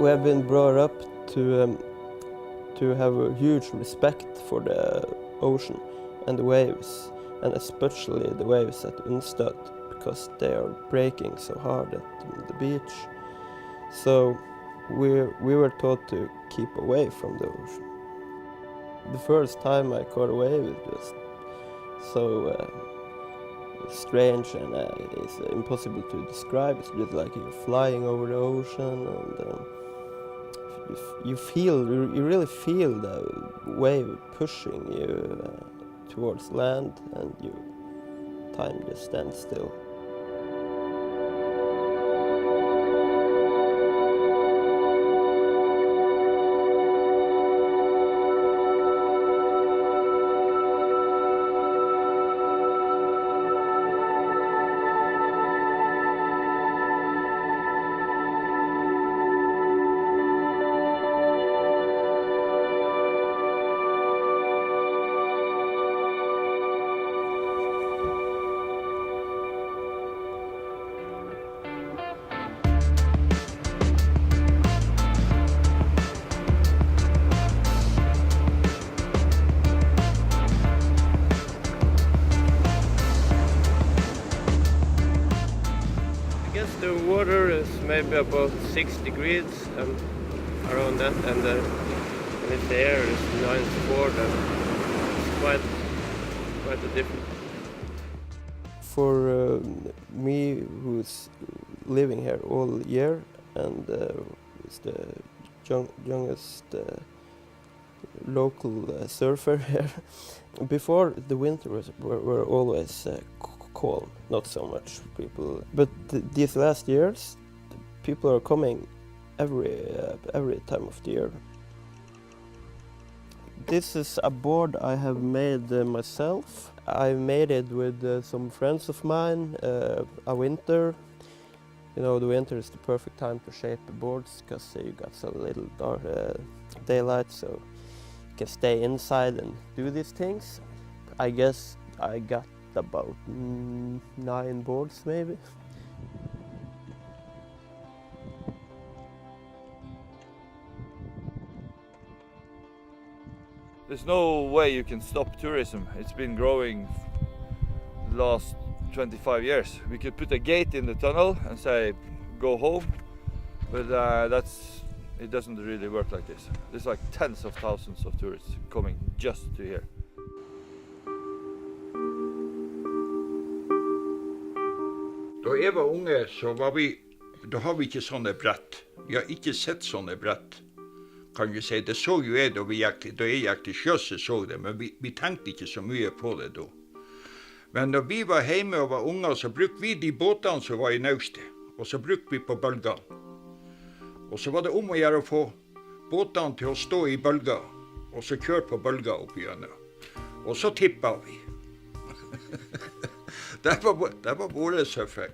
We have been brought up to have a huge respect for the ocean and the waves, and especially the waves at Unstad, because they are breaking so hard at the beach. So we were taught to keep away from the ocean. The first time I caught a wave, it was so strange, and it's impossible to describe. It's just like you're flying over the ocean, and you really feel the wave pushing you towards land, and time just stands still. The water is maybe about 6 degrees and around that, and if the air is 94, then it's quite a difference. For me, who's living here all year and is the youngest local surfer here, before the winter were always calm, not so much people. But these last years, people are coming every time of the year. This is a board I have made myself. I made it with some friends of mine. A winter, you know, the winter is the perfect time to shape the boards because you got so little daylight, so you can stay inside and do these things. I guess I got about 9 boards maybe. There's no way you can stop tourism. It's been growing the last 25 years. We could put a gate in the tunnel and say, go home, but it doesn't really work like this. There's like tens of thousands of tourists coming just to here. Da jeg var unge, da har vi ikke sånne brett. Vi har ikke sett sånne brett, kan vi si. Det så jo jeg da jeg gikk til sjøs, så det, men vi tenkte ikke så mye på det da. Men når vi var hjemme og var unge, så brukte vi de båtene som var i naustet, og så brukte vi på bølgene. Og så var det å gjøre å få båtene til å stå i bølger, og så kjøre på bølger opp igjennom. Og så tippet vi. Det var våre surfer.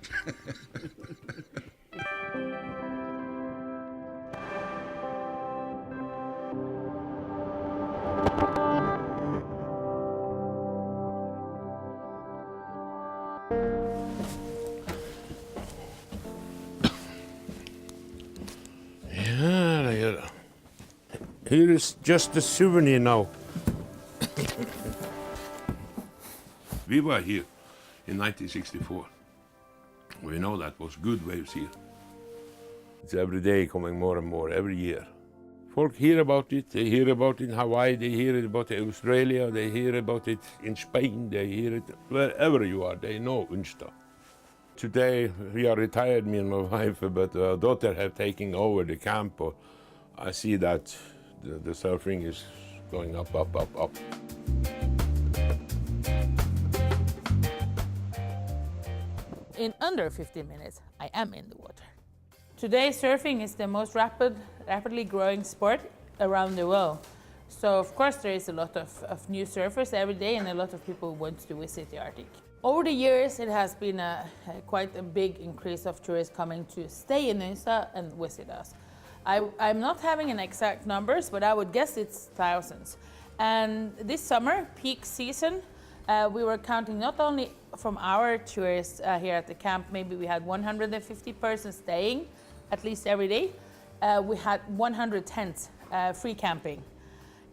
Yeah. Here is just a souvenir now. We were here in 1964. We know that was good waves here. It's every day coming more and more, every year. Folk hear about it, they hear about it in Hawaii, they hear about it in Australia, they hear about it in Spain, they hear it wherever you are, they know Unstad. Today we are retired, me and my wife, but our daughter have taken over the camp. I see that the surfing is going up. In under 15 minutes, I am in the water. Today, surfing is the most rapidly growing sport around the world. So, of course, there is a lot of new surfers every day, and a lot of people want to visit the Arctic. Over the years, it has been quite a big increase of tourists coming to stay in Unstad and visit us. I'm not having an exact numbers, but I would guess it's thousands. And this summer, peak season, we were counting not only from our tourists here at the camp, maybe we had 150 persons staying at least every day, we had 100 tents free camping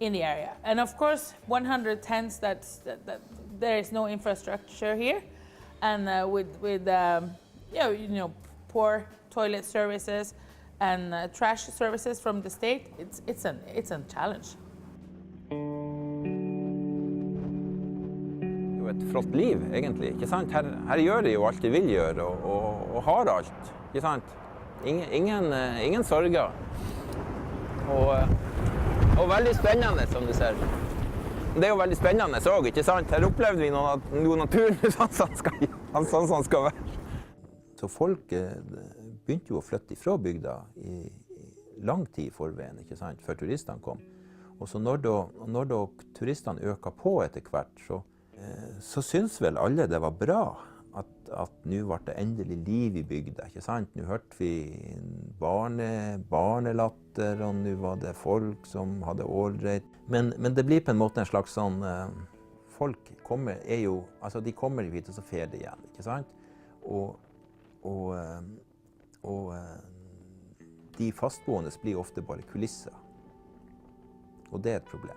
in the area. And of course, 100 tents, that there is no infrastructure here. And with poor toilet services and trash services from the state, it's a challenge. Det er jo et flott liv, egentlig, ikke sant? Her gjør de jo alt de vil gjøre, og har alt, ikke sant? Ingen sorger. Og veldig spennende, som du ser. Det er jo veldig spennende også, ikke sant? Her opplevde vi noe naturen sånn som skal være. Så folk begynte jo å flytte fra bygda i lang tid i forveien, ikke sant? Før turistene kom. Og så når da turistene øker på etter hvert, så synes vel alle det var bra at nå ble det endelig liv i bygda, ikke sant? Nå hørte vi barnelatter, og nå var det folk som hadde ålreit. Men det blir på en måte en slags sånn, folk kommer jo hit og så fer det igjen, ikke sant? Og de fastboende blir ofte bare kulisser. Og det er et problem.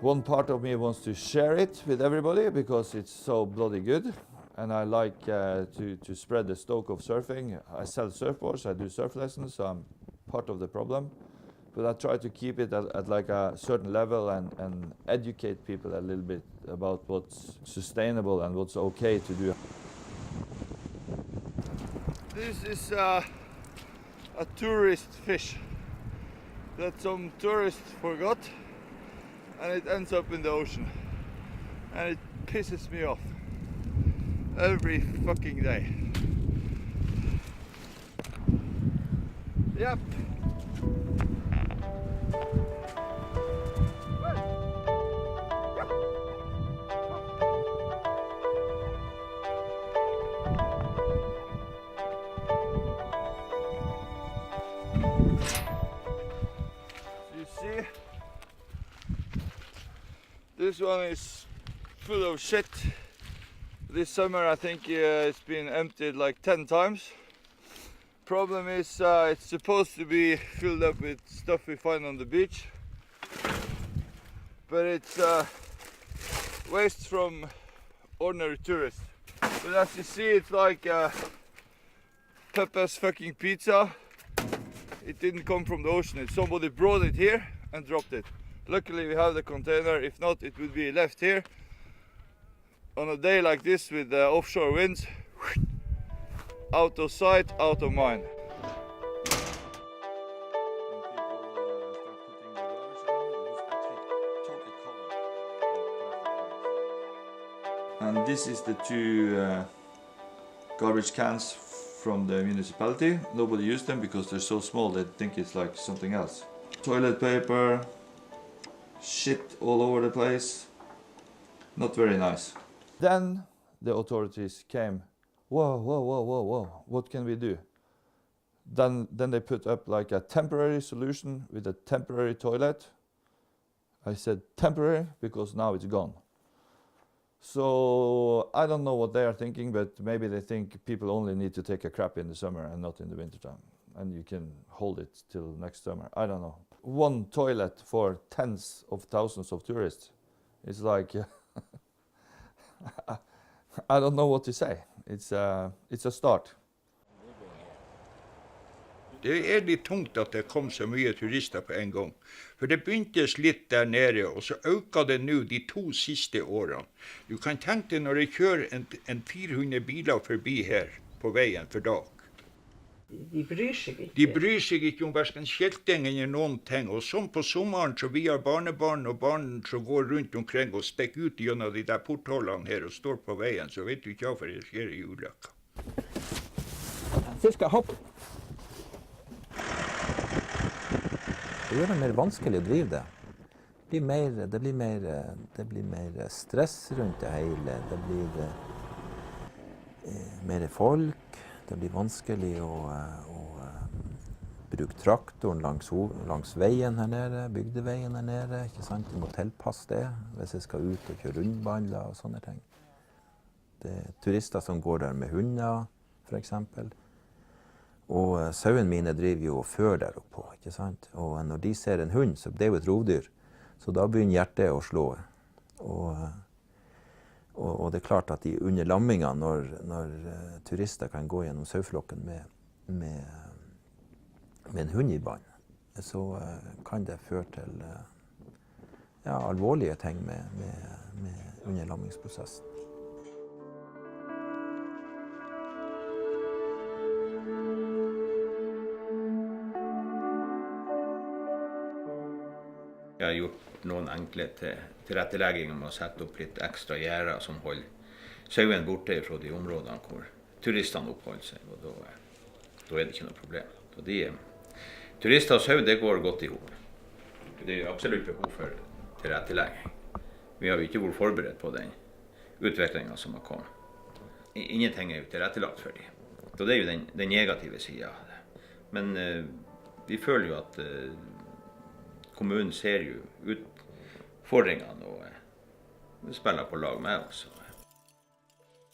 One part of me wants to share it with everybody because it's so bloody good, and I like to spread the stoke of surfing. I sell surfboards, I do surf lessons, so I'm part of the problem. But I try to keep it at like a certain level and educate people a little bit about what's sustainable and what's okay to do. This is a tourist fish that some tourists forgot, and it ends up in the ocean, and it pisses me off every fucking day. Yep. This one is full of shit. This summer I think it's been emptied like 10 times. Problem is it's supposed to be filled up with stuff we find on the beach. But it's waste from ordinary tourists. But as you see, it's like Pepe's fucking pizza. It didn't come from the ocean. Somebody brought it here and dropped it. Luckily we have the container, if not it would be left here. On a day like this with offshore winds, out of sight, out of mind. And this is the two garbage cans from the municipality. Nobody used them because they're so small they think it's like something else. Toilet paper, shit all over the place. Not very nice. Then the authorities came. Whoa, what can we do? Then they put up like a temporary solution with a temporary toilet. I said temporary because now it's gone. So I don't know what they are thinking, but maybe they think people only need to take a crap in the summer and not in the wintertime. And you can hold it till next summer. I don't know. One toilet for tens of thousands of tourists. It's like, I don't know what to say. It's a start. Det er litt tungt at det kom så mye turister på en gang. For det begyntes litt der nede, og så øker det nå de 2 siste årene. Du kan tenke deg når jeg kjører en 400 biler forbi her på veien for dag. De bryr seg ikke. De bryr seg ikke om hverken skilting eller noen ting. Og sånn på sommeren så vi har barnebarn og barn som går rundt omkring og stikker ut gjennom de der portholdene her og står på veien, så vet du ikke hvorfor det skjer i ulykka. Cirka hopp. Det gjør det mer vanskelig å drive det. Det blir mer stress rundt det hele. Det blir mer folk. Det blir vanskelig å bruke traktoren langs veien her nede, bygdeveien her nede. Ikke sant? Du må tilpasse det hvis jeg skal ut og kjøre rundballer og sånne ting. Det er turister som går der med hunder, for eksempel. Og sauene mine driver jo og før der oppe, ikke sant? Og når de ser en hund, så det er jo et rovdyr, så da begynner hjertet å slå. Og det er klart at under lamminga, når turister kan gå gjennom saueflokken med en hund i bånd, så kan det føre til alvorlige ting med underlammingsprosessen. Jeg har gjort noen enkle tilrettelegginger med å sette opp litt ekstra gjerder som holder sauen borte fra de områdene hvor turistene oppholder seg, og da er det ikke noe problem. Turister og sau, det går godt ihop. Det er absolutt behov for tilrettelegging. Vi har jo ikke vært forberedt på den utviklingen som har kommet. Ingenting er jo tilrettelagt for dem. Så det er jo den negative siden av det. Men vi føler jo at kommunen ser jo utfordringene og spiller på lag med oss.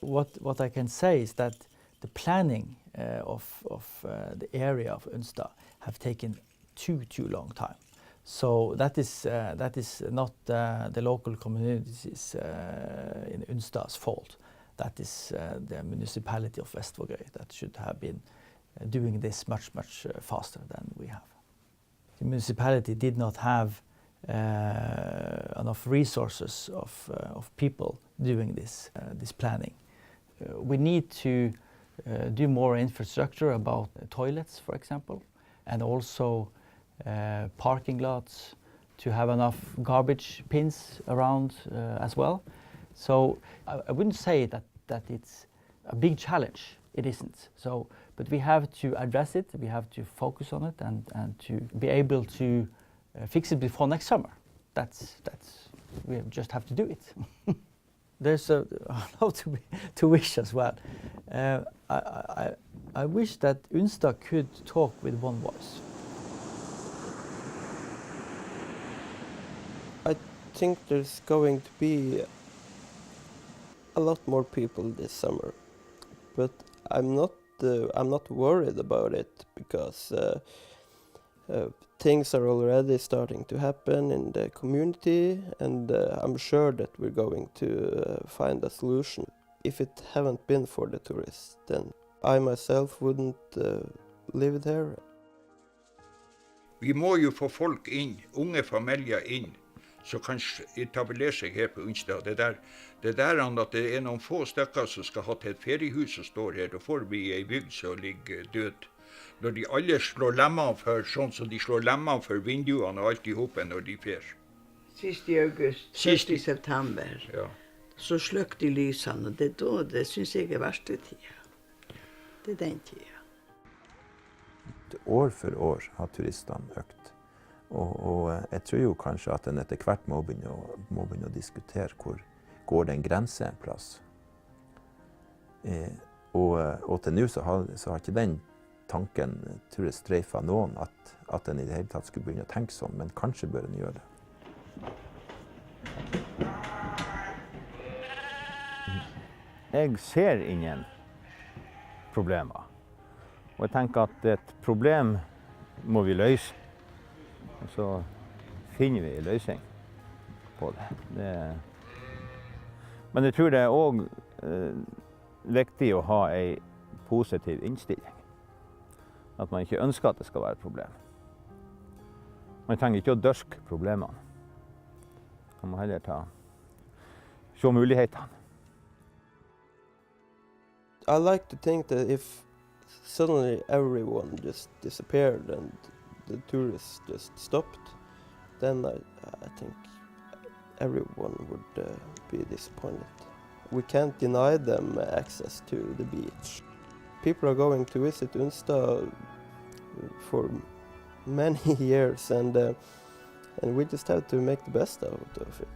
What I can say is that the planning of the area of Unstad have taken too long time. So that is not the local communities in Unstad's fault. That is the municipality of Vestvågøy that should have been doing this much faster than we have. The municipality did not have enough resources of people doing this planning. We need to do more infrastructure about toilets, for example, and also parking lots, to have enough garbage bins around as well. So I wouldn't say that it's a big challenge. It isn't. But we have to address it. We have to focus on it and to be able to fix it before next summer. We just have to do it. There's a lot to wish as well. I wish that Unstad could talk with one voice. I think there's going to be a lot more people this summer, but I'm not worried about it because things are already starting to happen in the community, and I'm sure that we're going to find a solution. If it hadn't been for the tourists, then I myself wouldn't live there. Vi må jo få folk inn, unge familier inn, som kan etablere seg her på Unstad. Det der at det er noen få stykker som skal ha til et feriehus som står her, da får vi en bygd som ligger død. Når de alle slår lemmene for, sånn som de slår lemmene for vinduene og alt i hopen når de fer. Sist i august, 1. september, ja. Så sløkte de lysene, og det synes jeg er verste tida. Det er den tida. År for år har turistene økt. Og jeg tror jo kanskje at en etter hvert må begynne å diskutere hvor går det en grense en plass. Og til nå så har ikke den tanken, tror jeg, streifa noen at en i det hele tatt skulle begynne å tenke sånn, men kanskje bør en gjøre det. Jeg ser ingen problemer. Og jeg tenker at et problem må vi løse. Og så finner vi en løsning på det. Men jeg tror det er også viktig å ha en positiv innstilling. At man ikke ønsker at det skal være et problem. Man trenger ikke å dørke problemene. Man må heller se mulighetene. I like to think that if suddenly everyone just disappeared and the tourists just stopped, then I think everyone would be disappointed. We can't deny them access to the beach. People are going to visit Unstad for many years, and we just have to make the best out of it.